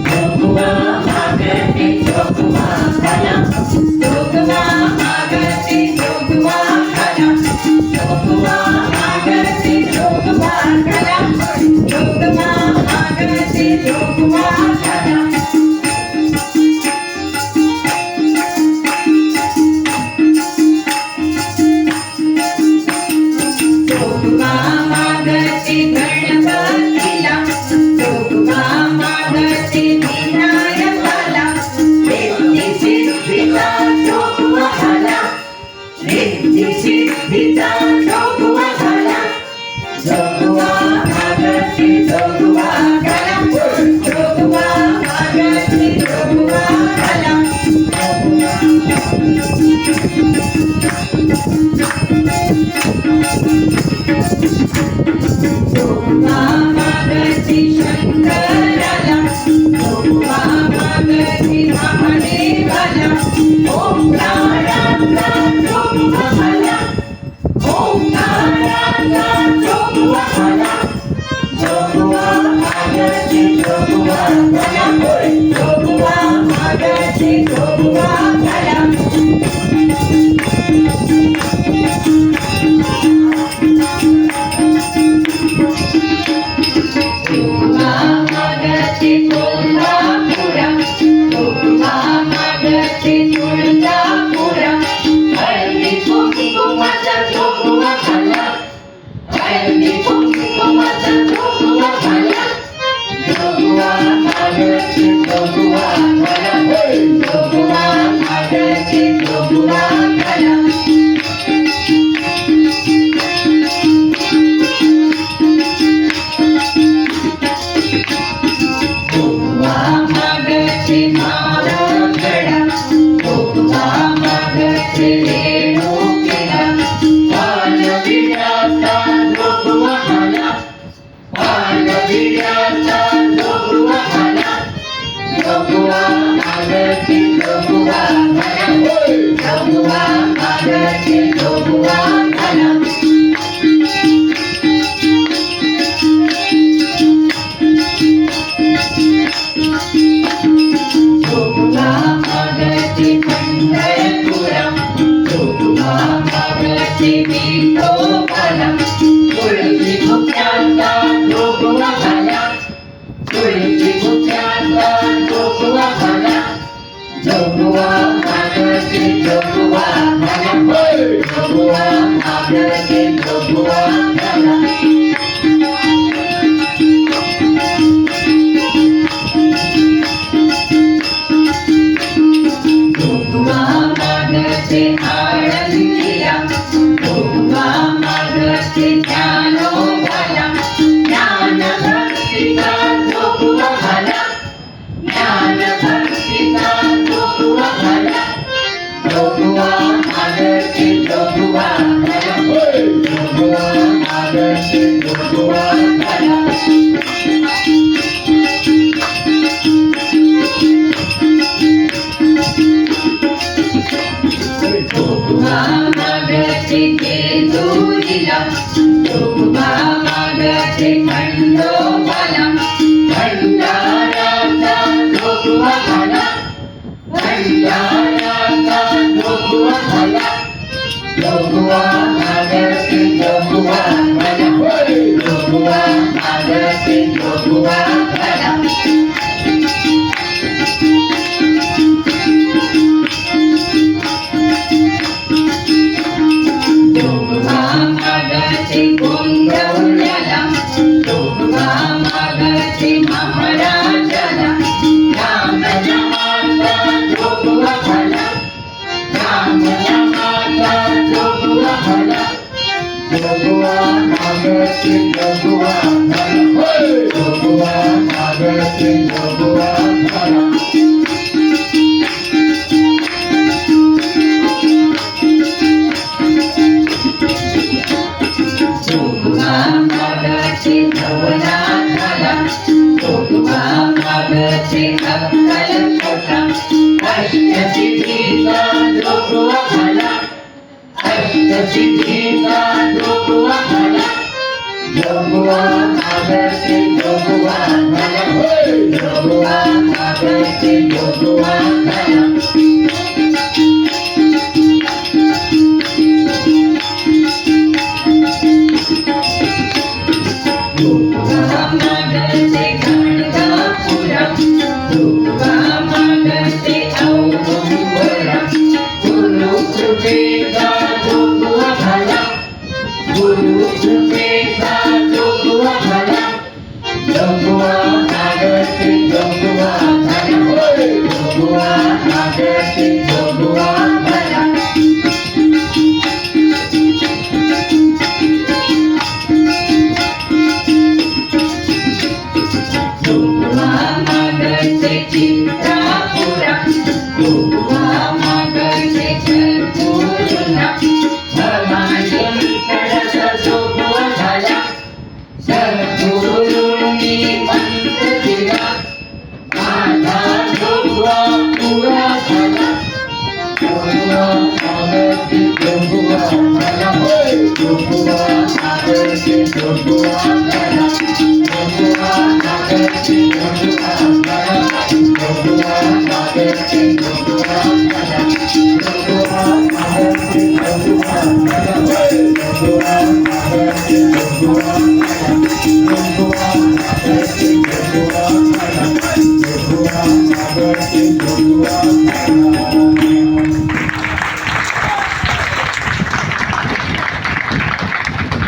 जोगवा मागती जोगवा घाला, जोगवा मागती जोगवा घाला, जोगवा मागती जोगवा घाला, जोगवा मागती जोगवा घाला. जोगवा मागती गणपतीला, जोगवा मागती विनायकाला, रिद्धी सिद्धीचा जोगवा घाला, रिद्धी सिद्धीचा जोगवा घाला. जोगवा मागती जोगवा घाला, जोगवा मागती जोगवा घाला. जोगवा मागती शंकराला, जोगवा मागती महादेवाला, ओंकाराचा जोगवा घाला, ओंकाराचा जोगवा घाला. जोगवा मागती जोगवा घाला, जोगवा मागती जोगवा घाला. जोगवा मागती कोल्हापुरा, जोगवा मागती तुळजापुरा, हळदी कुंकुमाचा जोगवा घाला, हळदी कुंकुमाचा जोगवा घाला. जोगवा मागती जोगवा घाला, जोगवा मागती जोगवा घाला. जोगवा मागती माळगडा, जोगवा मागती रेणुकेला, पाणविड्याचा जोगवा घाला, पाणविड्याचा जोगवा घाला. जोगवा मागती जोगवा घाला, जोगवा मागती जोगवा घाला. जोगवा मागती पंढरपुरा, जोगवा मागती विठोबाला, तुळशी भुक्याचा जोगवा घाला, तुळशी भुक्याचा जोगवा घाला. जोगवा मागती जोगवा घाला, जोगवा मागती जोगवा घाला. जोगवा मागती आळंदीला, जोगवा मागती ज्ञानोबाला, ज्ञानभक्तीचा जोगवा घाला, ज्ञानभक्तीचा जोगवा घाला. जोगवा मागती जोगवा घाला, जोगवा मागती जोगवा घाला. जोगवा मागती जेजुरीला, जोगवा मागती खंडोबाला, भंडाराचा जोगवा घाला, भंडाराचा जोगवा घाला. जोगवा मागती जोगवा घाला, जोगवा मागती जोगवा घाला. जोगवा मागती गोंधळ्याला, जोगवा मागती महाराजाला, रामनामाचा जोगवा घाला, रामनामाचा जोगवा घाला. जोगवा मागती जोगवा घाला, जोगवा मागती जोगवा घाला. जोगवा मागती धवला घाला, जोगवा मागती अक्कलकोटा, अष्टसिद्धीचा जोगवा घाला, अष्टसिद्धीचा जोगवा घाला. जोगवा मागती जोगवा घाला, जोगवा नागती जोगवा झाला जोगवा नागती जोगवा झाला जोगवा नागती चित्रापुरा जोगवा नागती चिरपुरा धर्माची कडक जोगवा झाला सद्गुरूंनी मंत्र दिला माझा जोगवा पुरा झाला जोगवा नागती जोगवा झाला जोगवा नागती जोगवा झाला जोगवा नागती जोगवा झाला जोगवा नागती जोगवा